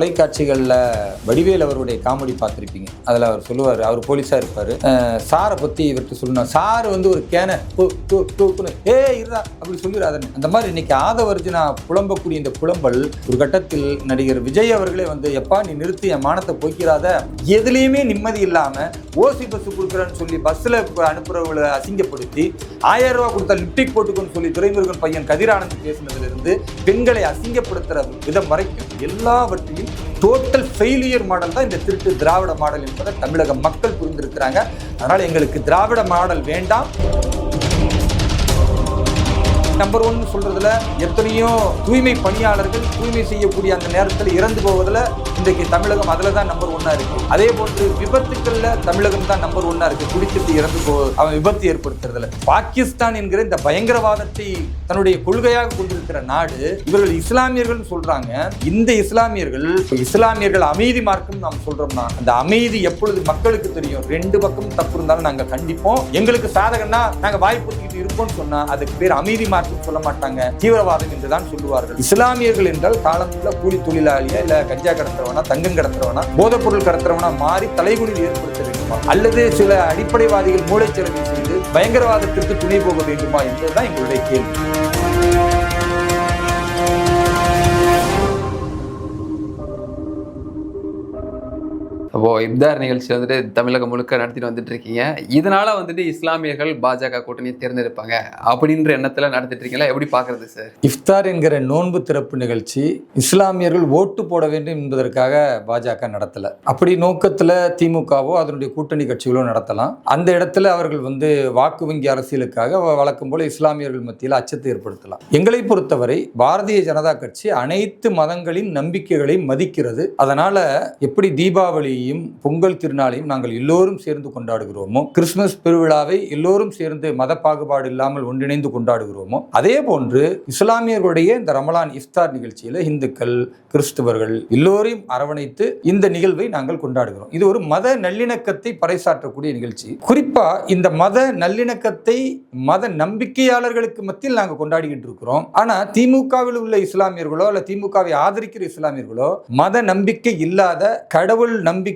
தொலைக்காட்சிகளில் வடிவேல் அவருடைய காமெடி பார்த்துருப்பீங்க. அதில் அவர் சொல்லுவார், அவர் போலீஸாக இருப்பார், சாரை பற்றி இவர்கிட்ட சொல்லணும், சார் வந்து ஒரு கேனை இருடா அப்படி சொல்லிடாதன்னு. அந்த மாதிரி இன்னைக்கு ஆதவர்ஜுனா புலம்பக்கூடிய இந்த புலம்பல் ஒரு கட்டத்தில் நடிகர் விஜய் அவர்களே வந்து, எப்பா நீ நிறுத்தி என் மானத்தை போய்க்கிறாத, எதுலேயுமே நிம்மதி இல்லாமல் ஓசி பஸ் கொடுக்குறேன்னு சொல்லி பஸ்ஸில் அனுப்புறவங்களை அசிங்கப்படுத்தி 1000 ரூபா கொடுத்தா லிப்டிக் போட்டுக்கொன்னு சொல்லி துரைமுருகன் பையன் கதிரானந்த் பேசுனதிலிருந்து பெண்களை அசிங்கப்படுத்துற விதம் வரைக்கும் எல்லாவற்றையும் டோட்டல் ஃபெயிலியர் மாடல் தான் இந்த திருட்டு திராவிட மாடல் என்பதை தமிழக மக்கள் புரிந்திருக்கிறாங்க. அதனால எங்களுக்கு திராவிட மாடல் வேண்டாம். நம்பர் 1 சொல்றதுல எத்தனையோ தூய்மை பணியாளர்கள் தூய்மை செய்யக்கூடிய அந்த நேரத்தில் இறந்து போவதில் இன்றைக்கு தமிழகம் அதில் தான் நம்பர் 1 இருக்கு. அதே போன்று விபத்துக்கள்ல தமிழகம் தான் நம்பர் 1 இருக்கு. குடிச்சிட்டு இறந்து அவன் விபத்து ஏற்படுத்துறதுல. பாகிஸ்தான் என்கிற இந்த பயங்கரவாதத்தை தன்னுடைய கொள்கையாக கொண்டிருக்கிற நாடு, இவர்கள் இஸ்லாமியர்கள் சொல்றாங்க. இந்த இஸ்லாமியர்கள் அமைதி மார்க்கம் நாம் சொல்றோம்னா, அந்த அமைதி எப்பொழுது மக்களுக்கு தெரியும், 2 பக்கம் தப்பு இருந்தாலும் நாங்க கண்டிப்போம், எங்களுக்கு சாதகம்னா நாங்க வாய்ப்புக்கிட்டு இருப்போம்னு சொன்னா அதுக்கு பேர் அமைதி மார்க்கம் சொல்ல மாட்டாங்க, தீவிரவாதம் என்றுதான் சொல்லுவார்கள். இஸ்லாமியர்கள் என்றால் காலத்துல கூலி தொழிலாளியா இல்ல கஞ்சா கடத்துறவனா, தங்கம் கடத்துறவனா, போதைப் பொருள் கடத்துறவனா மாறி தலைகுனில் ஏற்படுத்த வேண்டுமா, அல்லது சில அடிப்படைவாதிகள் மூளைச்சலவை செய்து பயங்கரவாதத்திற்கு துணை போக வேண்டுமா என்பதுதான் எங்களுடைய கேள்வி. அப்போ இப்தார் நிகழ்ச்சி வந்துட்டு தமிழகம் முழுக்க நடத்திட்டு வந்துட்டு இருக்கீங்க. இதனால வந்துட்டு இஸ்லாமியர்கள் பாஜக கூட்டணியை தேர்ந்தெடுப்பாங்க அப்படின்ற எண்ணத்துல நடத்திட்டு இருக்கீங்களா? எப்படி பாக்குறது சார்? இஃப்தார் என்கிற நோன்பு திறப்பு நிகழ்ச்சி இஸ்லாமியர்கள் ஓட்டு போட வேண்டும் என்பதற்காக பாஜக நடத்தல. அப்படி நோக்கத்துல திமுகவோ அதனுடைய கூட்டணி கட்சிகளோ நடத்தலாம். அந்த இடத்துல அவர்கள் வந்து வாக்கு வங்கி அரசியலுக்காக வழக்கம் போல இஸ்லாமியர்கள் மத்தியில் அச்சத்தை ஏற்படுத்தலாம். எங்களை பொறுத்தவரை பாரதிய ஜனதா கட்சி அனைத்து மதங்களின் நம்பிக்கைகளை மதிக்கிறது. அதனால எப்படி தீபாவளி பொங்கல் திருநாளையும் நாங்கள் எல்லோரும் சேர்ந்து கொண்டாடுகிறோமோ, கிறிஸ்துமஸ் பெருவிழாவை எல்லோரும் சேர்ந்து மத பாகுபாடு இல்லாமல் ஒன்றிணைந்து கொண்டாடுகிறோமோ, அதே போன்று இஸ்லாமியர்களுடைய இந்த ரமலான் இஃப்தார் நிகழ்ச்சியில இந்துக்கள், கிறிஸ்துவர்கள் எல்லோரையும் அரவணைத்து இந்த நிகழ்வை நாங்கள் கொண்டாடுகிறோம். இது ஒரு மத நல்லிணக்கத்தை பறைசாற்றக்கூடிய நிகழ்ச்சி. குறிப்பா இந்த மத நல்லிணக்கத்தை மத நம்பிக்கையாளர்களுக்கு மத்தியில் நாங்கள் கொண்டாடிக்கிட்டு இருக்கிறோம். ஆனா திமுகவில் உள்ள இஸ்லாமியர்களோ அல்ல திமுகவை ஆதரிக்கிற இஸ்லாமியர்களோ மத நம்பிக்கை இல்லாத, கடவுள் நம்பிக்கையை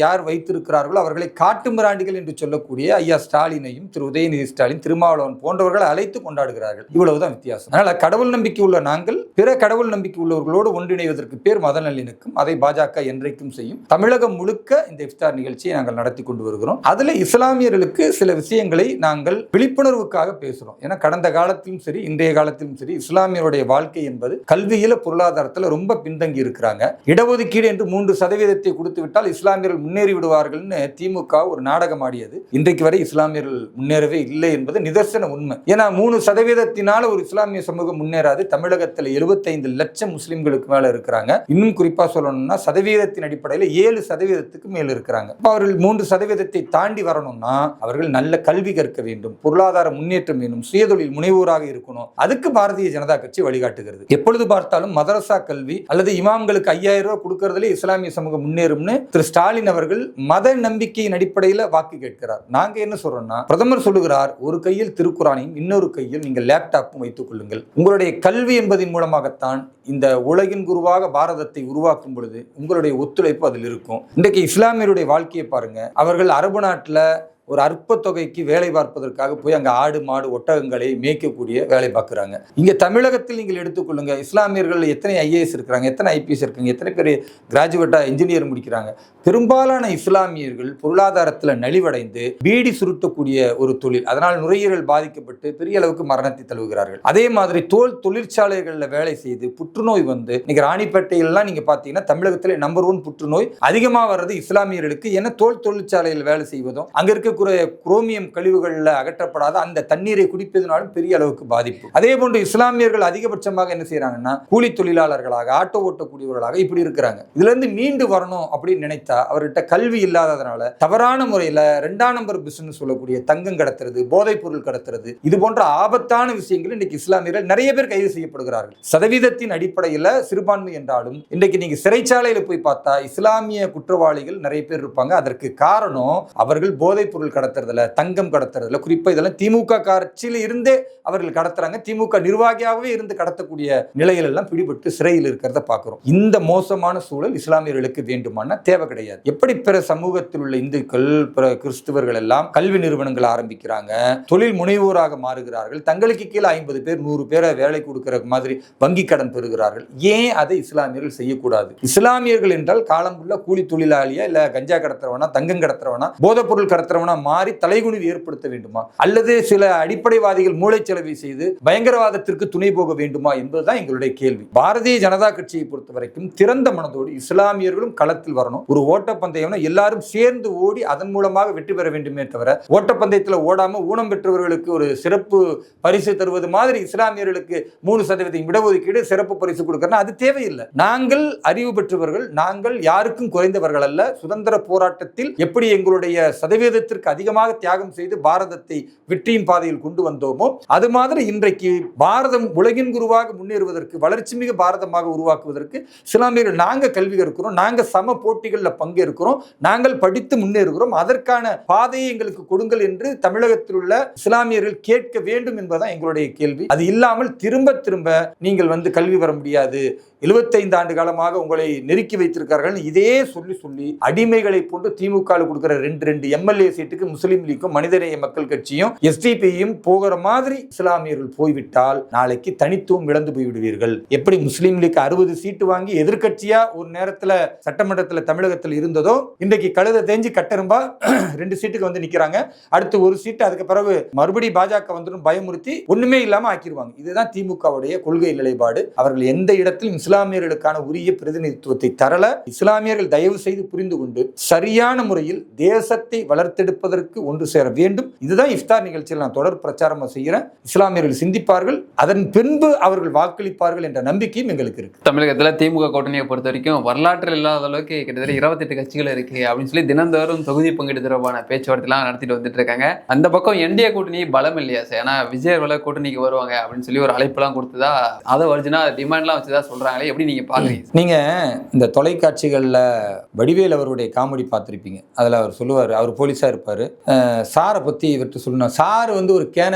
யார் வைத்திருக்கிறார்களோ அவர்களை காட்டு மிராண்டிகள் என்று சொல்லக்கூடிய ஐயா ஸ்டாலினையும் திரு உதயநிதி ஸ்டாலின், திருமாவளவன் போன்றவர்களை அழைத்து கொண்டாடுகிறார்கள். இவ்வளவுதான் வித்தியாசம். அதனால கடவுள் நம்பிக்கை உள்ள நாங்கள் பிற கடவுள் நம்பிக்கை உள்ளவர்களோடு ஒன்றிணைவதற்கு பேர் மத நல்லிணக்கம். அதை பாஜக என்றைக்கும் செய்யும். தமிழகம் முழுக்க இந்த இஃப்தார் நிகழ்ச்சியை நாங்கள் நடத்தி கொண்டு வருகிறோம். அதுல இஸ்லாமியர்களுக்கு சில விஷயங்களை நாங்கள் விழிப்புணர்வுக்காக பேசுறோம். ஏன்னா கடந்த காலத்திலும் சரி இன்றைய காலத்திலும் சரி இஸ்லாமியருடைய வாழ்க்கை என்பது கல்வியில பொருளாதாரத்தில் ரொம்ப பின்தங்கி இருக்கிறாங்க. இடஒதுக்கீடு என்று 3% கொடுத்து விட்டால் இஸ்லாமியர்கள் முன்னேறி விடுவார்கள்னு திமுக ஒரு நாடகம் ஆடியது. இன்றைக்கு வரை இஸ்லாமியர்கள் முன்னேறவே இல்லை என்பது நிதர்சன உண்மை. ஏன்னா 3% ஒரு இஸ்லாமிய சமூகம் முன்னேறாது. தமிழகத்தில் 75 லட்சம் முஸ்லிம்களுக்கு மேல இருக்கிறாங்க. இன்னும் குறிப்பா சொல்லணும்னா சதவீதத்தின் அடிப்படையில் 7% மேல இருக்கிறாங்க. அவர்கள் 3% தாண்டி வரணும்னா அவர்கள் நல்ல கல்வி கற்க வேண்டும், பொருளாதார முன்னேற்றம் வேண்டும், சுயதொழில் முனைவோராக இருக்கணும். அதுக்கு பாரதிய ஜனதா கட்சி வழிகாட்டுகிறது. எப்பொழுது பார்த்தாலும் மதரசா கல்வி அல்லது இமாம்களுக்கு 5000 ரூபாய் கொடுக்கறதுல இஸ்லாமிய சமூகம் முன்னேறும்னு திரு ஸ்டாலின் அவர்கள் மத நம்பிக்கையின் அடிப்படையில் வாக்கு கேட்கிறார். நாங்க என்ன சொல்றோம்னா, பிரதமர் சொல்லுகிறார், ஒரு கையில் திருக்குரானையும் இன்னொரு கையில் நீங்கள் லேப்டாப்பும் வைத்துக் கொள்ளுங்கள். உங்களுடைய கல்வி என்பதன் மூலமாகத்தான் இந்த உலகின் குருவாக பாரதத்தை உருவாக்கும் பொழுது உங்களுடைய ஒத்துழைப்பு அதில் இருக்கும். இன்றைக்கு இஸ்லாமியருடைய வாழ்க்கையை பாருங்க. அவர்கள் அரபு நாட்டில் ஒரு அற்ப தொகைக்கு வேலை பார்ப்பதற்காக போய் அங்கே ஆடு மாடு ஒட்டகங்களை மேய்க்கக்கூடிய வேலை பார்க்குறாங்க. இங்கே தமிழகத்தில் நீங்கள் எடுத்துக்கொள்ளுங்க, இஸ்லாமியர்கள் எத்தனை IAS இருக்கிறாங்க, எத்தனை IPS இருக்காங்க, எத்தனை பேர் கிராஜுவேட்டாக இன்ஜினியர் முடிக்கிறாங்க. பெரும்பாலான இஸ்லாமியர்கள் பொருளாதாரத்தில் நலிவடைந்து பீடி சுருட்டக்கூடிய ஒரு தொழில், அதனால் நுரையீரல் பாதிக்கப்பட்டு பெரிய அளவுக்கு மரணத்தை தழுவுகிறார்கள். அதே மாதிரி தோல் தொழிற்சாலைகளில் வேலை செய்து புற்றுநோய் வந்து இன்னைக்கு ராணிப்பேட்டையெல்லாம் நீங்கள் பார்த்தீங்கன்னா தமிழகத்தில் நம்பர் 1 புற்றுநோய் அதிகமாக வர்றது இஸ்லாமியர்களுக்கு. ஏன்னா தோல் தொழிற்சாலையில் வேலை செய்வதும் அங்கே இருக்க குரோமியம் கழிவுகளில் அகற்றப்படாத அந்த தண்ணீரை குடிப்பதனாலும் பெரிய அளவுக்கு பாதிப்பு. அதே போன்று இஸ்லாமியர்கள் அதிகபட்சமாக என்ன செய்யறாங்கன்னா கூலி தொழிலாளர்களாக, ஆட்டோ ஓட்டக்கூடியவர்களாக இப்படி இருக்கிறாங்க. இதுல இருந்து மீண்டு வரணும் அப்படின்னு நினைத்தா அவர்கிட்ட கல்வி இல்லாததுனால தவறான முறையில் 2ஆம் நம்பர் பிசினஸ் சொல்லக்கூடிய தங்கம் கடத்துறது, போதைப் பொருள் கடத்துறது, இது போன்ற ஆபத்தான விஷயங்கள் இன்னைக்கு இஸ்லாமியர்கள் நிறைய பேர் கைது செய்யப்படுகிறார்கள். சதவீதத்தின் அடிப்படையில் சிறுபான்மை என்றாலும் இன்றைக்கு நீங்க சிறைச்சாலையில் போய் பார்த்தா இஸ்லாமிய குற்றவாளிகள் நிறைய பேர் இருப்பாங்க. அதற்கு காரணம் அவர்கள் போதைப் பொருள் பொருள் கடத்துறதுல, தங்கம் கடத்துறதுல, குறிப்பா இதெல்லாம் திமுக ஆட்சியில் இருந்தே அவர்கள் கடத்துறாங்க. திமுக நிர்வாகியாகவே இருந்து கடத்தக்கூடிய நிலைகள் எல்லாம் பிடிபட்டு சிறையில் இருக்கிறத பார்க்கிறோம். இந்த மோசமான சூழல் இஸ்லாமியர்களுக்கு வேண்டுமானா தேவை கிடையாது. எப்படி பிற சமூகத்தில் உள்ள இந்துக்கள், பிற கிறிஸ்துவர்கள் எல்லாம் கல்வி நிறுவனங்கள் ஆரம்பிக்கிறாங்க, தொழில் முனைவோராக மாறுகிறார்கள், தங்களுக்கு கீழே 50 பேர் 100 பேரை வேலை கொடுக்கிற மாதிரி வங்கி கடன் பெறுகிறார்கள். ஏன் அதை இஸ்லாமியர்கள் செய்யக்கூடாது? இஸ்லாமியர்கள் என்றால் காலம்புள்ள கூலி தொழிலாளியா, இல்ல கஞ்சா கடத்துறவனா, தங்கம் கடத்துறவனா, போதைப் பொருள் கடத்துறவனா மாறி தலைகுனிவு ஏற்படுத்த வேண்டுமா, அல்லது சில அடிப்படைவாதிகள் மூளைச்சலவை செய்து பயங்கரவாதத்திற்கு துணை போக வேண்டுமா என்பதுதான் எங்களுடைய கேள்வி. பாரதிய ஜனதா கட்சியை பொறுத்த வரைக்கும் திறந்த மனதோடு இஸ்லாமியர்களும் களத்தில் வரணும். ஒரு ஓட்டப்பந்தயம் எல்லாரும் சேர்ந்து ஓடி அதன் மூலமாக வெற்றி பெற வேண்டுமே தவிர, ஓட்டப்பந்தயத்தில் ஓடாம ஊனம் பெற்றவர்களுக்கு ஒரு சிறப்பு பரிசு தருவது மாதிரி இஸ்லாமியர்களுக்கு 3% இடஒதுக்கீடு சிறப்பு பரிசு கொடுக்கறனா அது தேவையில்லை. நாங்கள் அறிவு பெற்றவர்கள், நாங்கள் யாருக்கும் குறைந்தவர்கள் அல்ல. சுதந்திர போராட்டத்தில் எப்படி எங்களுடைய சதவீதத்திற்கு அதிகமாக தியாகம் செய்து பாரதத்தை வெற்றியின் பாதையில் கொண்டு வந்தோமோ, அது மாதிரி இன்றைக்கு பாரதம் உலகின் குருவாக முன்னேறுவதற்கு, வளர்ச்சி மிகு பாரதமாக உருவாக்குவதற்கு இஸ்லாமியர்கள் நாங்க கல்வி கற்கிறோம், நாங்க சம போட்டிகளில் பங்கேற்கிறோம், நாங்கள் படித்து முன்னேறுகிறோம், அதற்கான பாதையை எங்களுக்கு கொடுங்கள் என்று தமிழகத்தில் உள்ள இஸ்லாமியர்கள் கேட்க வேண்டும் என்பதுதான் எங்களுடைய கேள்வி. அது இல்லாமல் திரும்ப திரும்ப நீங்கள் கல்வி வர முடியாது, 75 ஆண்டு காலமாக உங்களை நெருக்கி வைத்திருக்கார்கள் இதே சொல்லி சொல்லி அடிமைகளை போன்று திமுக கொடுக்கிற 2 எம்எல்ஏ சீட்டுக்கு முஸ்லீம் லீக்கும் மனிதநேய மக்கள் கட்சியும் எஸ்டிபியும் போகிற மாதிரி இஸ்லாமியர்கள் போய்விட்டால் நாளைக்கு தனித்துவம் இழந்து போய்விடுவீர்கள். எப்படி முஸ்லீம் லீக் 60 சீட்டு வாங்கி எதிர்கட்சியா ஒரு நேரத்தில் சட்டமன்றத்தில் தமிழகத்தில் இருந்ததோ, இன்றைக்கு கழுத தேஞ்சு கட்டரும்பா 2 சீட்டுக்கு நிக்கிறாங்க. அடுத்து ஒரு சீட்டு, அதுக்கு பிறகு மறுபடியும் பாஜக வந்துடும் பயமுறுத்தி ஒண்ணுமே இல்லாம ஆக்கிடுவாங்க. இதுதான் திமுகவுடைய கொள்கை நிலைப்பாடு. அவர்கள் எந்த இடத்திலும் இஸ்லாமியர்களுக்கான உரிய பிரதிநிதித்துவத்தை தரல. இஸ்லாமியர்கள் தயவு செய்து புரிந்து கொண்டு சரியான முறையில் தேசத்தை வளர்த்தெடுப்பதற்கு ஒன்று சேர வேண்டும். இதுதான் இஃப்தார் நிகழ்ச்சியில் நான் தொடர் பிரச்சாரம் செய்கிறேன். இஸ்லாமியர்கள் சிந்திப்பார்கள், அதன் பின்பு அவர்கள் வாக்களிப்பார்கள் என்ற நம்பிக்கையும் எங்களுக்கு இருக்கு. தமிழகத்தில் திமுக கூட்டணியை பொறுத்த வரைக்கும் வரலாற்றில் இல்லாத அளவுக்கு கிட்டத்தட்ட 28 கட்சிகள் இருக்கு அப்படின்னு சொல்லி தினந்தோறும் தொகுதி பங்கீடு தொடர்பான பேச்சுவார்த்தைலாம் நடத்திட்டு வந்துட்டு இருக்காங்க. அந்த பக்கம் என்டிஏ கூட்டணி பலம் இல்லையா சார்? ஏன்னா விஜய் கூட்டணிக்கு வருவாங்க அப்படின்னு சொல்லி ஒரு அழைப்புலாம் கொடுத்துதா, அதை ஒரிஜினா டிமாண்ட்லாம் வச்சுதான் சொல்றாங்க. எப்படி நீங்க பாக்குறீங்க? நீங்க இந்த தொலைக்காட்சிகள்ல வடிவேல் அவருடைய காமெடி பார்த்திருப்பீங்க. அதுல அவர் சொல்லுவாரு, அவர் போலீஸா இருப்பாரு, சாரை பத்தி இவர்கிட்ட சொல்லணும், சார் ஒரு கேன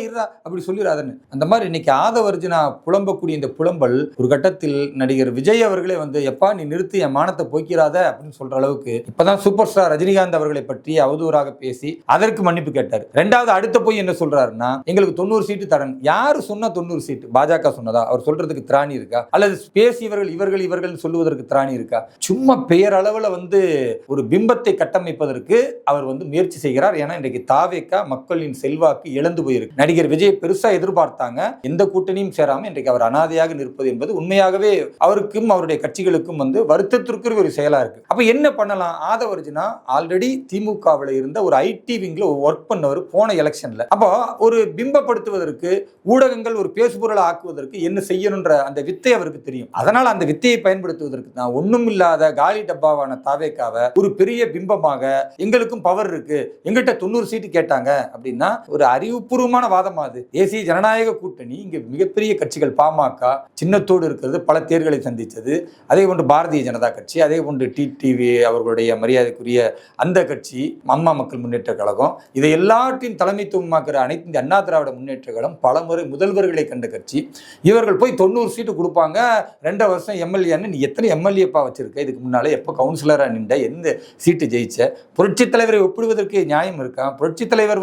இருடா அப்படி சொல்லிடாதன்னு. அந்த மாதிரி இன்னைக்கு ஆதவர்ஜினா புலம்பக்கூடிய இந்த புலம்பல் ஒரு கட்டத்தில் நடிகர் விஜய் அவர்களே எப்பா நீ நிறுத்தி என் மானத்தை போய்க்கிறாத அப்படின்னு சொல்ற அளவுக்கு இப்பதான் சூப்பர் ஸ்டார் ரஜினிகாந்த் அவர்களை பற்றி அவதூறாக பேசி அதற்கு மன்னிப்பு கேட்டார். ரெண்டாவது அடுத்த போய் என்ன சொல்றாருன்னா, எங்களுக்கு 90 சீட்டு தரணும். யாரு சொன்னா 90 சீட்டு? பாஜக சொன்னதா? அவர் சொல்றதுக்கு திராணி இருக்கா? அல்லது பேசியவர்கள் இவர்கள் சொல்லுவதற்கு திராணி இருக்கா? சும்மா பெயர் அளவுல ஒரு பிம்பத்தை கட்டமைப்பதற்கு அவர் முயற்சி செய்கிறார். ஏன்னா இன்றைக்கு தாவேகா மக்களின் செல்வாக்கு இழந்து போயிருக்கு. நடிகர் விஜய் பெருசா எதிர்பார்த்தாங்க, எந்த கூட்டணியும் சேராம இன்றைக்கு அவர் அனாதையாக நிற்பது என்பது உண்மையாகவே அவருக்கும் அவருடைய கட்சிகளுக்கும் வருத்தத்திற்கு ஒரு செயலா இருக்கு. அப்ப என்ன பண்ணலாம்? ஆதவர்ஜினா ஆல்ரெடி திமுகவில் இருந்த ஒரு ஐடி விங்ல ஒர்க் பண்ணவர் போன எலெக்ஷன்ல. அப்போ ஒரு பிம்பப்படுத்துவதற்கு, ஊடகங்கள் ஒரு பேசுபொருளை ஆக்குவதற்கு என்ன செய்யணும்ன்ற அந்த வித்தை அவருக்கு தெரியும். அதனால அந்த வித்தையை பயன்படுத்துவதற்கு நான் ஒண்ணும் இல்லாத காலி டப்பாவான தாவேக்காவை ஒரு பெரிய பிம்பமாக, எங்களுக்கும் பவர் இருக்கு, எங்கிட்ட 90 சீட்டு கேட்டாங்க அப்படின்னா ஒரு அறிவுபூர்வமான வாதமா அது? தேசிய ஜனநாயக கூட்டணி இங்க மிகப்பெரிய கட்சிகள் பாமக சின்னத்தோடு இருக்கிறது, பல தேர்தலை சந்திச்சது. அதே போன்று பாரதிய ஜனதா கட்சி, அதே போன்று டிடிவி அவர்களுடைய மரியாதைக்குரிய அந்த கட்சி, அம்மா மக்கள் முன்னேற்ற கழகம், இதை எல்லாத்தையும் தலைமைத்துவமாக்குற அனைத்து இந்த அண்ணா திராவிட முன்னேற்ற கழகம் பலமுறை முதல்வர்களை கண்ட கட்சி. இவர்கள் போய் 90 சீட்டு கொடுப்பாங்க, 2 வருஷம் எம்எல்ஏன்னு. நீ எத்தனை எம்எல்ஏப்பா வச்சிருக்க? இதுக்கு முன்னாலே எப்போ கவுன்சிலரா நின்ற? எந்த சீட்டு ஜெயிச்ச? புரட்சி தலைவரை ஒப்பிடுவதற்கு நியாயம் இருக்கா? புரட்சி தலைவர்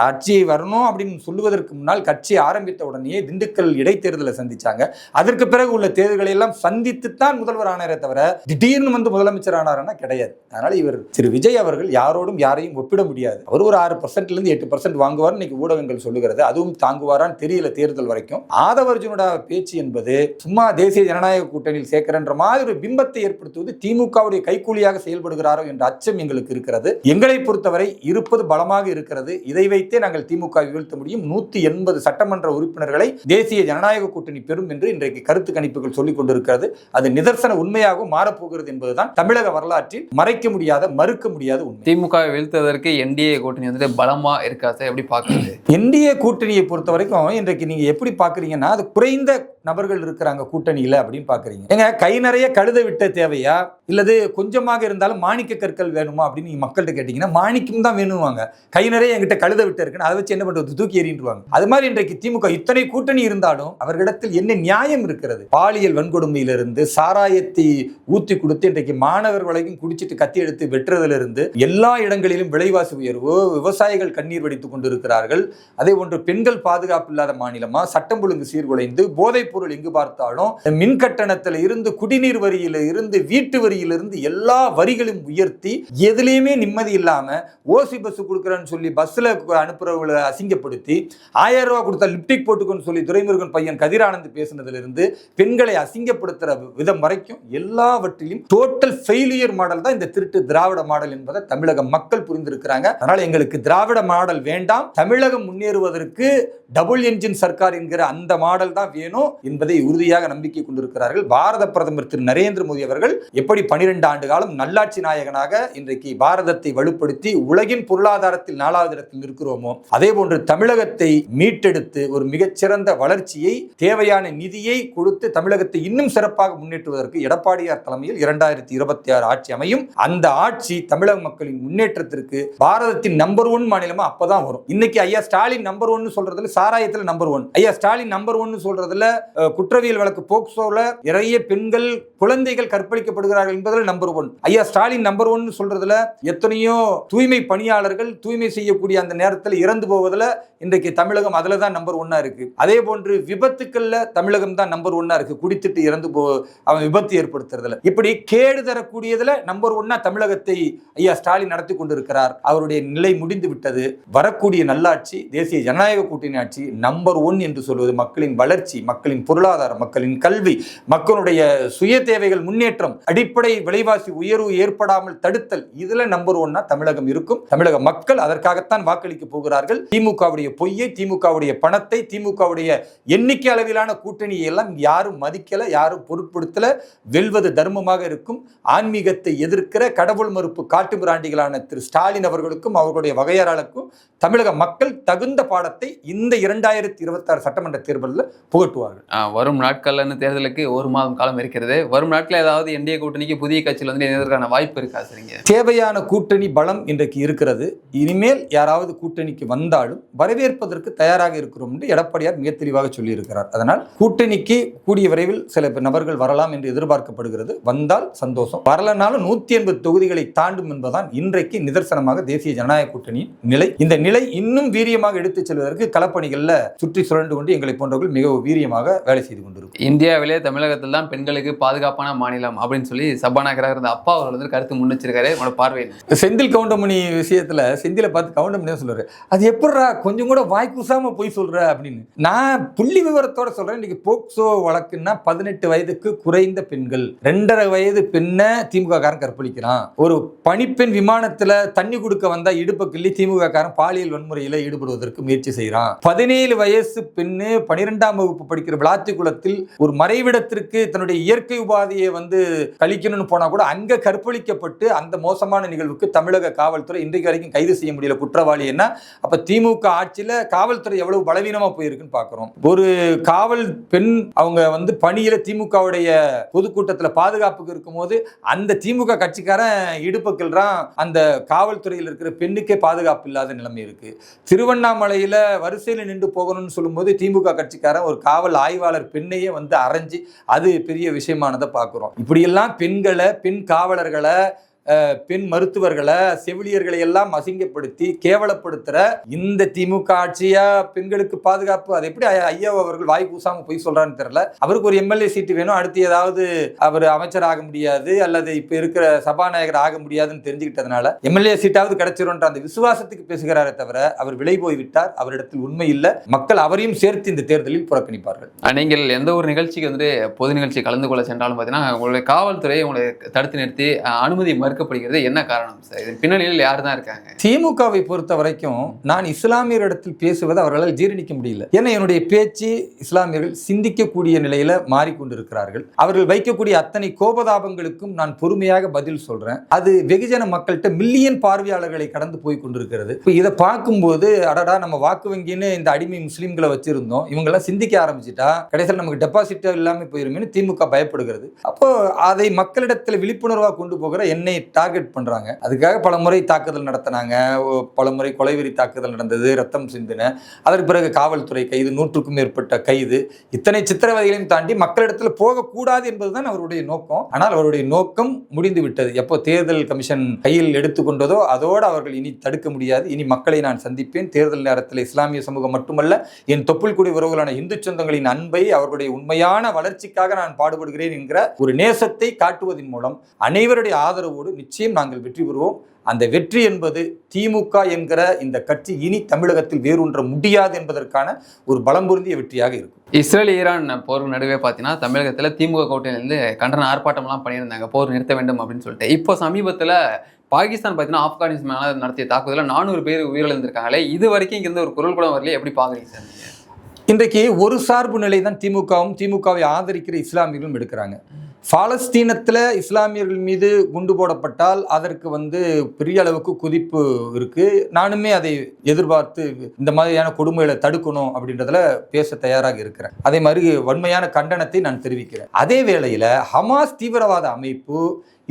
ஆட்சி வரணும் அப்படின்னு சொல்லுவதற்கு முன்னால் கட்சி ஆரம்பித்த உடனே திண்டுக்கல் இடைத்தேர்தலை சந்திச்சாங்க. அதற்கு பிறகு உள்ள தேர்தல்களை எல்லாம் சந்தித்துத்தான் முதல்வர் ஆனாரே தவிர திடீர்னு முதலமைச்சர் ஆனார்னா கிடையாது. அதனால இவர் திரு விஜய் அவர்கள் யாரோடும் யாரையும் ஒப்பிட முடியாது. அவர் ஒரு 6% 8% வாங்குவார் இன்னைக்கு ஊடகங்கள் சொல்லுகிறது. அதுவும் தாங்குவாரான்னு தெரியல தேர்தல் வரைக்கும். ஆதவர்ஜுனோட பேச்சு என்பது சும்மா தேசிய ஜனநாயக கூட்டணியில் சேர்க்கிறன்ற மாதிரி ஒரு பிம்பத்தை ஏற்படுத்துவது திமுகவுடைய கைக்கூலியாக செயல்படுகிறாரோ என்ற அச்சம் எங்களுக்கு இருக்கிறது. எங்களை பொறுத்தவரை இருப்பது பலமாக இருக்கிறது. இதை வைத்தே நாங்கள் திமுக வீழ்த்த முடியும். 180 சட்டமன்ற உறுப்பினர்களை தேசிய ஜனநாயக கூட்டணி பெறும் என்று இன்றைக்கு கருத்து கணிப்புகள் சொல்லிக் கொண்டிருக்கிறது. அது நிதர்சன உண்மையாகவும் மாறப்போகிறது என்பதுதான் தமிழக வரலாற்றில் மறைக்க முடியாத, மறுக்க முடியாத உண்மை. திமுக வீழ்த்துவதற்கு என்டிஏ கூட்டணி பலமா இருக்கா சார்? எப்படி பாக்குறது? என்டிஏ கூட்டணியை பொறுத்த வரைக்கும் இன்றைக்கு நீங்க எப்படி பாக்குறீங்கன்னா, அது குறைந்த நபர்கள் இருக்கிறாங்க கூட்டணியில அப்படின்னு பாக்குறீங்க. எங்க கை நிறைய கழுத விட்ட தேவையா, இல்லது கொஞ்சமாக இருந்தாலும் மாணிக்க கற்கள் வேணுமா அப்படின்னு நீங்க மக்கள்கிட்ட கேட்டீங்கன்னா மாணிக்கம் தான் வேணுவாங்க. கை நிறைய என்கிட்ட கழுத விட்டு இருக்குன்னு அதை வச்சு என்ன பண்றது, தூக்கி எறிந்துருவாங்க. அது மாதிரி இன்றைக்கு திமுக இத்தனை கூட்டணி இருந்தாலும் அவர்களிடத்தில் என்ன நியாயம் இருக்கிறது? பாலியல் வன்கொடுமையிலிருந்து சாராயத்தை ஊத்தி கொடுத்து இன்றைக்கு மாணவர் வரைக்கும் குடிச்சிட்டு கத்தி எடுத்து வெட்டுறதிலிருந்து எல்லா இடங்களிலும் விலைவாசி உயர்வு, விவசாயிகள் கண்ணீர் வடித்துக் கொண்டிருக்கிறார்கள். அதே போன்று பெண்கள் பாதுகாப்பு இல்லாத மாநிலமா, சட்டம் ஒழுங்கு சீர்குலைந்து, போதைப் பொருள் எங்கு பார்த்தாலும், மின் கட்டணத்தில் இருந்து, குடிநீர் வரியில இருந்து, வீட்டு வரியிலிருந்து எல்லா வரிகளும் உயர்த்தி எதுலையுமே நிம்மதி இல்லாம ஓசி பஸ் கொடுக்குறேன்னு சொல்லி பஸ்ல அனுப்புறவங்களை அசிங்கப்படுத்தி 1000 ரூபாய் கொடுத்தா லிப்டிக் போட்டுக்கொண்டு சொல்லி துரைமுருகன் பையன் கதிரானந்த் பேசினதிலிருந்து பெண்களை அசிங்கப்படுத்துற விதம் வரைக்கும் எல்லாவற்றிலும் டோட்டல் ஃபெயிலியர் மாடல் தான் இந்த திருட்டு திராவிட மாடல் என்பதை தமிழக மக்கள் புரிந்திருக்கிறாங்க. அதனால எங்களுக்கு திராவிட மாடல் வேண்டாம், தமிழகம் முன்னேறுவதற்கு டபுள் என்ஜின் சர்க்கார் என்கிற அந்த மாடல் தான் வேணும் என்பதை உறுதியாக நம்பிக்கை கொண்டிருக்கிறார்கள். பாரத பிரதமர் திரு நரேந்திர மோடி அவர்கள் எப்படி 12 ஆண்டு காலம் நல்லாட்சி நாயகனாக இன்றைக்கு பாரதத்தை வலுப்படுத்தி உலகின் பொருளாதாரத்தில் 4வது இடத்தில் இருக்கிறோமோ, அதே போன்று தமிழகத்தை மீட்டெடுத்து ஒரு மிகச்சிறந்த வளர்ச்சியை, தேவையான நிதியை கொடுத்து தமிழகத்தை இன்னும் சிறப்பாக முன்னேற்றுவதற்கு எடப்பாடியார் தலைமையில் 2026 ஆட்சி அமையும். அந்த ஆட்சி தமிழக மக்களின் முன்னேற்றத்திற்கு பாரதத்தின் நம்பர் 1 மாநிலமா அப்பதான் வரும். இன்னைக்கு ஐயா ஸ்டாலின் நம்பர் 1 சொல்றதுல சாராயத்துல நம்பர் 1, ஐயா ஸ்டாலின் நம்பர் 1 சொல்றதுல குற்றவியல் வழக்கு போக்சோல நிறைய பெண்கள் குழந்தைகள் கற்பழிக்கப்படுகிறார்கள் என்பதில் நம்பர் 1, ஐயா ஸ்டாலின் நம்பர் 1 சொல்றதுல எத்தனையோ தூய்மை பணியாளர்கள் தூய்மை செய்யக்கூடிய அந்த நேரத்தில் இறந்து போவதில் இன்றைக்கு தமிழகம் அதுல தான் நம்பர் 1 இருக்கு. அதே போன்று விபத்துக்கள்ல தமிழகம் தான் நம்பர் 1 இருக்கு. குடித்துட்டு இறந்து அவன் விபத்து ஏற்படுத்துறதுல, இப்படி கேடு தரக்கூடியதுல நம்பர் 1 தமிழகத்தை ஐயா ஸ்டாலின் நடத்தி கொண்டிருக்கிறார். அவருடைய நிலை முடிந்து விட்டது. வரக்கூடிய நல்லாட்சி, தேசிய ஜனநாயக கூட்டணி ஆட்சி நம்பர் 1 என்று சொல்வது மக்களின் வளர்ச்சி, மக்களின் பொருளாதாரம், மக்களின் கல்வி, மக்களுடைய சுய தேவைகள் முன்னேற்றம், அடிப்படை விலைவாசி உயர்வு ஏற்படாமல் தடுத்தல், இதுல நம்பர் 1 தமிழகம் இருக்கும். தமிழக மக்கள் அதற்காகத்தான் வாக்களிக்க போகிறார்கள். திமுகவுடைய பொய்யை, திமுகவுடைய பணத்தை, திமுகவுடைய எண்ணிக்கை அளவிலான கூட்டணியை எல்லாம் யாரும் மதிக்கல, யாரும் பொருட்படுத்தல. வெல்வது தர்மமாக இருக்கும். ஆன்மீகத்தை எதிர்க்கிற கடவுள் மறுப்பு காட்டு பிராண்டிகளான திரு ஸ்டாலின் அவர்களுக்கும் அவர்களுடைய வகையாளருக்கும் தமிழக மக்கள் தகுந்த பாடத்தை இந்த 2026 சட்டமன்ற தேர்தலில் புகட்டுவார்கள். வரும் நாட்கள்ல தேர்தலுக்கு 1 மாதம் காலம் இருக்கிறது. வரும் நாட்கள் ஏதாவது என்டிஏ கூட்டணிக்கு புதிய கட்சியில் வந்து இணைவதற்கான வாய்ப்பு இருக்கா? சரிங்க, தேவையான கூட்டணி பலம் இன்றைக்கு இருக்கிறது. இனிமேல் யாராவது கூட்டணிக்கு வந்தாலும் வரவேற்பதற்கு தயாராக இருக்கிறோம் என்று எடப்பாடியார் மிக தெளிவாக சொல்லியிருக்கிறார். அதனால் கூட்டணிக்கு கூடிய விரைவில் சில நபர்கள் வரலாம் என்று எதிர்பார்க்கப்படுகிறது. வந்தால் சந்தோஷம், வரலனாலும் 180 தொகுதிகளை தாண்டும் என்பதுதான் இன்றைக்கு நிதர்சனமாக தேசிய ஜனநாயக கூட்டணி நிலை. இந்த நிலை இன்னும் வீரியமாக எடுத்துச் செல்வதற்கு களப்பணிகளில் சுற்றி சுழண்டு கொண்டு எங்களை போன்றவர்கள் மிக வீரியமாக வேலை செய்து கொண்டிருக்கும். இந்தியாவிலே தமிழகத்தில் தான் பெண்களுக்கு பாதுகாப்பான மாநிலம் அப்படின்னு சொல்லி சபாநாயகராக இருந்த அப்பா அவர்கள் வந்து கருத்து முன்வச்சிருக்காரு. உங்களோட பார்வை? செந்தில் கவுண்டமணி விஷயத்துல செந்திலை பார்த்து கவுண்டமணி சொல்றாரு, அது எப்படா கொஞ்சம் கூட வாய்க்கூசாம போய் சொல்ற அப்படின்னு. நான் புள்ளி விவரத்தோட சொல்றேன். இன்னைக்கு போக்சோ வழக்குன்னா 18 வயதுக்கு குறைந்த பெண்கள், 2.5 வயது பெண்ணை திமுக காரன் கற்பழிக்கிறான். ஒரு பணிப்பெண் விமானத்துல தண்ணி கொடுக்க வந்தா இடுப்ப கிள்ளி திமுக காரன் பாலியல் வன்முறையில ஈடுபடுவதற்கு முயற்சி செய்யறான். 17 வயசு பெண்ணு 12ஆம் வகுப்பு படிக்கிற விளாத்திக்குளத்தில் ஒரு மறைவிடத்திற்கு தன்னுடைய இயற்கை உபாதையை வந்து கழிக்கணும்னு போனா கூட அங்க கற்பழிக்கப்பட்டு அந்த மோசமான நிகழ்வுக்கு தமிழக காவல்துறை இன்றைக்கு வரைக்கும் கைது செய்ய முடியல குற்றவாளி. என்ன அப்ப திமுக ஆட்சியில காவல்துறை எவ்வளவு பலவீனமா போயிருக்குன்னு பாக்குறோம். ஒரு காவல் பெண் அவங்க வந்து பணியில திமுகவுடைய பொதுக்கூட்டத்தில் பாதுகாப்புக்கு இருக்கும் போது அந்த திமுக கட்சிக்காரன் இடுப்பக்கில்றான். அந்த காவல்துறையில் இருக்கிற பெண்ணுக்கே பாதுகாப்பு இல்லாத நிலைமை இருக்கு. திருவண்ணாமலையில வரிசையில் நின்று போகணும்னு சொல்லும்போது திமுக கட்சிக்காரன் ஒரு காவல் ஆய்வாளர் பெண்ணையே வந்து அரைஞ்சு அது பெரிய விஷயமானதை பார்க்கிறோம். இப்படியெல்லாம் பெண்களை, பெண் காவலர்களை, பெண் மருத்துவர்களை, செவிலியர்களை எல்லாம் அசிங்கப்படுத்தி கேவலப்படுத்துற இந்த திமுக ஆட்சியா பெண்களுக்கு பாதுகாப்பு? அது எப்படி ஐயா அவர்கள் வாய் கூசாம போய் சொல்றான்னு தெரியல. அவருக்கு ஒரு எம்எல்ஏ சீட்டு வேணும், அடுத்து ஏதாவது அவர் அமைச்சர் ஆக முடியாது அல்லது இப்ப இருக்கிற சபாநாயகர் ஆக முடியாதுன்னு தெரிஞ்சுக்கிட்டதுனால எம்எல்ஏ சீட்டாவது கிடைச்சிரும்ன்ற அந்த விசுவாசத்துக்கு பேசுகிறாரே தவிர அவர் விலை போய் விட்டார். அவரிடத்தில் உண்மை இல்லை. மக்கள் அவரையும் சேர்த்து இந்த தேர்தலில் புறக்கணிப்பார்கள். நீங்கள் எந்த ஒரு நிகழ்ச்சிக்கு வந்து பொது நிகழ்ச்சி கலந்து கொள்ள சென்றாலும் பார்த்தீங்கன்னா உங்களுடைய காவல்துறை உங்களை தடுத்து நிறுத்தி அனுமதி மறுக்கப்படுகிறது. என்ன காரணம் சார்? இதன் பின்னணியில் யார் தான் இருக்காங்க? திமுகவை பொறுத்த வரைக்கும் நான் இஸ்லாமியரிடத்தில் பேசுவதை அவர்களால் ஜீரணிக்க முடியல. ஏன்னா என்னுடைய பேச்சு இஸ்லாமியர்கள் சிந்திக்கக்கூடிய நிலையில மாறிக்கொண்டிருக்கிறார்கள். அவர்கள் வைக்கக்கூடிய அத்தனை கோபதாபங்களுக்கும் நான் பொறுமையாக பதில் சொல்றேன். அது வெகுஜன மக்கள்கிட்ட மில்லியன் பார்வையாளர்களை கடந்து போய் கொண்டிருக்கிறது. இப்போ இதை பார்க்கும்போது அடடா நம்ம வாக்கு வங்கின்னு இந்த அடிமை முஸ்லீம்களை வச்சிருந்தோம், இவங்கெல்லாம் சிந்திக்க ஆரம்பிச்சுட்டா கடைசியில் நமக்கு டெபாசிட் இல்லாமல் போயிருமேனு திமுக பயப்படுகிறது. அப்போ அதை மக்களிடத்தில் விழிப்புணர்வாக கொண்டு போகிற என்னை டார்கெட் பண்றாங்க. அதுக்காக பல முறை தாக்குதல் நடத்தினாங்க, பல முறை கொலைவெறி தாக்குதல் நடந்தது, ரத்தம் சிந்தின, அதற்கு பிறகு காவல்துறை கைது, 100க்கும் மேற்பட்ட கைது, இத்தனை சித்திரவதைகளையும் தாண்டி மக்களிடத்தில் போகக்கூடாது என்பதுதான் அவருடைய நோக்கம். ஆனால் அவருடைய நோக்கம் முடிந்து விட்டது. எப்போ தேர்தல் கமிஷன் கையில் எடுத்துக்கொண்டதோ அதோடு அவர்கள் இனி தடுக்க முடியாது. இனி மக்களை நான் சந்திப்பேன். தேர்தல் நேரத்தில் இஸ்லாமிய சமூகம் மட்டுமல்ல, என் தொப்புள் குடி உறவுகளான இந்து சொந்தங்களின் அன்பை, அவர்களுடைய உண்மையான வளர்ச்சிக்காக நான் பாடுபடுகிறேன் என்கிற ஒரு நேசத்தை காட்டுவதன் மூலம் அனைவருடைய ஆதரவோடு நிச்சயம் நாங்கள் வெற்றி பெறுவோம். அந்த வெற்றி என்பது திமுக என்கிற இந்த கட்சி இனி தமிழகத்தில் வேரூன்ற முடியாது என்பதற்கான ஒரு பலம் பொருந்திய வெற்றியாக இருக்கும். இஸ்ரேல் ஈரான் போர் நடுவே பார்த்தீங்கன்னா தமிழகத்தில் திமுக கூட்டணியிலேருந்து கண்டன ஆர்ப்பாட்டம்லாம் பண்ணியிருந்தாங்க, போர் நிறுத்த வேண்டும் அப்படின்னு சொல்லிட்டு. இப்போ சமீபத்தில் பாகிஸ்தான் பார்த்தீங்கன்னா ஆப்கானிஸ்தான் மேலே நடத்திய தாக்குதலில் 400 பேர் உயிரிழந்திருக்காங்களே, இது வரைக்கும் இங்கிருந்து ஒரு குரல் கூட வரலையே, எப்படி பார்க்குறீங்க சார் நீங்கள்? இன்றைக்கு ஒரு சார்பு நிலை தான் திமுகவும் திமுகவை ஆதரிக்கிற இஸ்லாமியர்களும் எடுக்கிறாங்க. பாலஸ்தீனத்தில் இஸ்லாமியர்கள் மீது குண்டு போடப்பட்டால் அதற்கு பெரிய அளவுக்கு குதிப்பு இருக்கு. நானுமே அதை எதிர்பார்த்து இந்த மாதிரியான கொடுமைகளை தடுக்கணும் அப்படின்றதுல பேச தயாராக இருக்கிறேன். அதே மாதிரி வன்மையான கண்டனத்தை நான் தெரிவிக்கிறேன். அதே வேளையில ஹமாஸ் தீவிரவாத அமைப்பு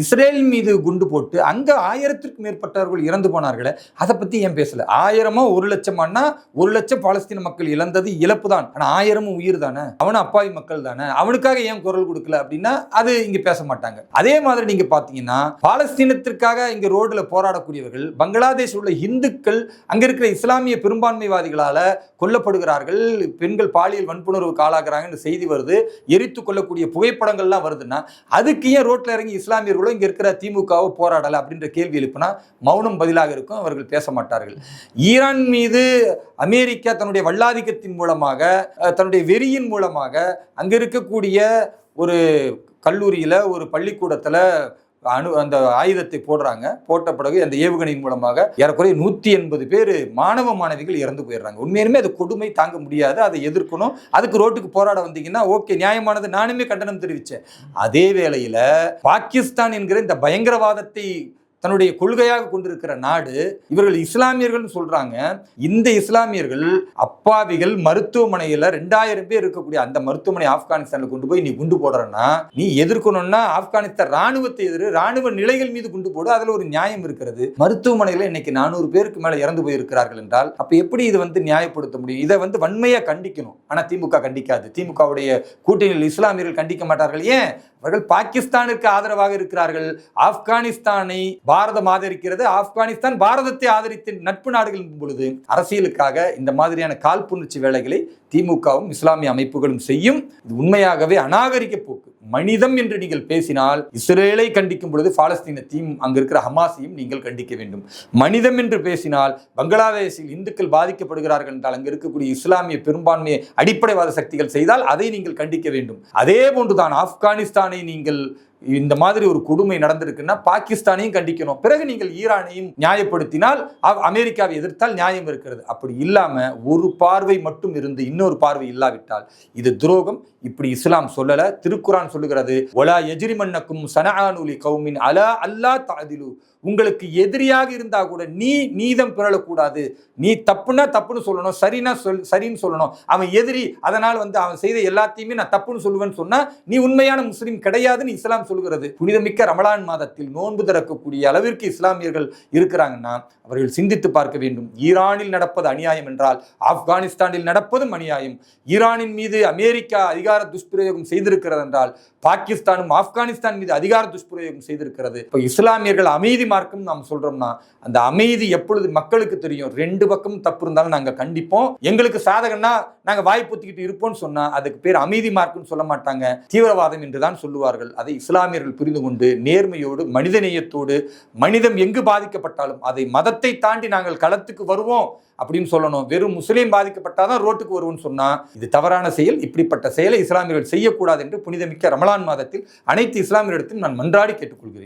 இஸ்ரேல் மீது குண்டு போட்டு அங்க 1000த்திற்கும் மேற்பட்டவர்கள் இறந்து போனார்களே, அதை பத்தி ஏன் பேசல? 1000மோ 1,00,000 1 லட்சம் பாலஸ்தீன மக்கள் இழந்தது இழப்பு தான். ஆனா 1000 உயிர் தானே, அவனும் அப்பாவி மக்கள் தானே, அவனுக்காக ஏன் குரல் கொடுக்கல அப்படின்னா அது இங்க பேச மாட்டாங்க. அதே மாதிரி நீங்க பாத்தீங்கன்னா பாலஸ்தீனத்திற்காக இங்க ரோட்ல போராடக்கூடியவர்கள் பங்களாதேஷ் உள்ள இந்துக்கள் அங்க இருக்கிற இஸ்லாமிய பெரும்பான்மைவாதிகளால கொல்லப்படுகிறார்கள், பெண்கள் பாலியல் வன்புணர்வுக்கு ஆளாகிறாங்கன்னு செய்தி வருது, எரித்து கொள்ளக்கூடிய புகைப்படங்கள்லாம் வருதுன்னா அதுக்கு ஏன் ரோட்ல இறங்கி இஸ்லாமியர்கள் இங்க இருக்கிற திமுகவை போராடல அப்படின்ற கேள்வி எழுப்பினா மௌனம் பதிலாக இருக்கும். அவர்கள் பேச மாட்டார்கள். ஈரான் மீது அமெரிக்கா தன்னுடைய வல்லாதிக்கத்தின் மூலமாக, தன்னுடைய வெறியின் மூலமாக அங்க இருக்கக்கூடிய ஒரு கல்லூரியில, ஒரு பள்ளிக்கூடத்துல அந்த ஆயுதத்தை போடுறாங்க. போட்ட பிறகு அந்த ஏவுகணையின் மூலமாக ஏறக்குறைய 180 பேர் மாணவ மாணவிகள் இறந்து போயிடுறாங்க. உண்மையுமே அது கொடுமை, தாங்க முடியாது, அதை எதிர்க்கணும். அதுக்கு ரோட்டுக்கு போராட வந்தீங்கன்னா ஓகே, நியாயமானது, நானுமே கண்டனம் தெரிவித்தேன். அதே வேளையில பாகிஸ்தான் என்கிற இந்த பயங்கரவாதத்தை தன்னுடைய கொள்கையாக கொண்டிருக்கிற நாடு, இவர்கள் இஸ்லாமியர்கள் சொல்றாங்க. இந்த இஸ்லாமியர்கள் அப்பாவிகள் மருத்துவமனையில் 2000 பேர் இருக்கக்கூடிய அந்த மருத்துவமனை ஆப்கானிஸ்தானில் கொண்டு போய் நீ குண்டு போடுறன்னா, நீ எதிர்க்கணும்னா ஆப்கானிஸ்தான் ராணுவத்தை ராணுவ நிலைகள் மீது குண்டு போடு, அதுல ஒரு நியாயம் இருக்கிறது. மருத்துவமனையில் இன்னைக்கு 400 பேருக்கு மேல இறந்து போயிருக்கிறார்கள் என்றால் அப்ப எப்படி இது நியாயப்படுத்த முடியும்? இதை வன்மையா கண்டிக்கணும். ஆனா திமுக கண்டிக்காது. திமுகவுடைய கூட்டணியில் இஸ்லாமியர்கள் கண்டிக்க மாட்டார்கள். ஏன்? அவர்கள் பாகிஸ்தானுக்கு ஆதரவாக இருக்கிறார்கள். ஆப்கானிஸ்தானை பாரதம் ஆதரிக்கிறது, ஆப்கானிஸ்தான் பாரதத்தை ஆதரித்த நட்பு நாடுகள் பொழுது அரசியலுக்காக இந்த மாதிரியான காழ்ப்புணர்ச்சி வேலைகளை திமுகவும் இஸ்லாமிய அமைப்புகளும் செய்யும். இது உண்மையாகவே அநாகரிக போக்கு. மனிதம் என்று நீங்கள் பேசினால் இஸ்ரேலை கண்டிக்கும் பொழுது பாலஸ்தீனத்தையும் அங்க இருக்கிற ஹமாஸையும் நீங்கள் கண்டிக்க வேண்டும். மனிதம் என்று பேசினால் பங்களாதேஷில் இந்துக்கள் பாதிக்கப்படுகிறார்கள் என்றால் அங்க இருக்கக்கூடிய இஸ்லாமிய பெரும்பான்மை அடிப்படைவாத சக்திகள் செய்தால் அதை நீங்கள் கண்டிக்க வேண்டும். அதே போன்றுதான் ஆப்கானிஸ்தானை நீங்கள் இந்த மாதிரி ஒரு கொடுமை நடந்திருக்குன்னா பாகிஸ்தானையும் கண்டிக்கணும். பிறகு நீங்கள் ஈரானையும் நியாயப்படுத்தினால், அமெரிக்காவை எதிர்த்தால் நியாயம் இருக்கிறது. அப்படி இல்லாம ஒரு பார்வை மட்டும் இருந்து இன்னொரு பார்வை இல்லாவிட்டால் இது துரோகம். இப்படி இஸ்லாம் சொல்லல, திருக்குரான் சொல்லுகிறது, ஒலா எஜ்ரிமன்னக்கும் ஸனஆனு லிகௌமின் அலா அல்லா தஅதிலு. உங்களுக்கு எதிரியாக இருந்தா கூட நீ நீதம் பிறழக்கூடாது. நீ தப்புனா தப்புன்னு சொல்லணும், சரினா சரின்னு சொல்லணும். அவன் எதிரி, அதனால் அவன் செய்த எல்லாத்தையுமே நான் தப்புன்னு சொல்லுவேன்னு சொன்னா நீ உண்மையான முஸ்லீம் கிடையாதுன்னு இஸ்லாம் சொல்லுகிறது. புனிதமிக்க ரமலான் மாதத்தில் நோன்பு திறக்கக்கூடிய அளவிற்கு இஸ்லாமியர்கள் இருக்கிறாங்கன்னா அவர்கள் சிந்தித்து பார்க்க வேண்டும். ஈரானில் நடப்பது அநியாயம் என்றால் ஆப்கானிஸ்தானில் நடப்பதும் அநியாயம். ஈரானின் மீது அமெரிக்கா அதிகார துஷ்பிரயோகம் செய்திருக்கிறது என்றால் பாகிஸ்தானும் ஆப்கானிஸ்தான் மீது அதிகார துஷ்பிரயோகம் செய்திருக்கிறது. இப்போ இஸ்லாமியர்கள் அமைதி மார்க்கம் நாம் சொல்றோம்னா அந்த அமைதி எப்பொழுது மக்களுக்கு தெரியும்? 2 பக்கம் தப்பு இருந்தாலும் நாங்க கண்டிப்போம், எங்களுக்கு சாதகம்னா நாங்க வாய் பொத்திக்கிட்டு இருப்போம்னு சொன்னா அதுக்கு பேர் அமைதி மார்க்கம் சொல்ல மாட்டாங்க, தீவிரவாதம் என்றுதான் சொல்லுவார்கள். அதை இஸ்லாமியர்கள் புரிந்து கொண்டு நேர்மையோடு மனிதநேயத்தோடு, மனிதம் எங்கு பாதிக்கப்பட்டாலும் அதை மதத்தை தாண்டி நாங்கள் களத்துக்கு வருவோம் அப்படின்னு சொல்லணும். வெறும் முஸ்லீம் பாதிக்கப்பட்டாதான் ரோட்டுக்கு வருவோம்னு சொன்னா இது தவறான செயல். இப்படிப்பட்ட செயலை இஸ்லாமியர்கள் செய்யக்கூடாது என்று புனிதமிக்க ரமலான் மாதத்தில் அனைத்து இஸ்லாமியரிடத்தில் நான் மன்றாடி கேட்டுக்கொள்கிறேன்.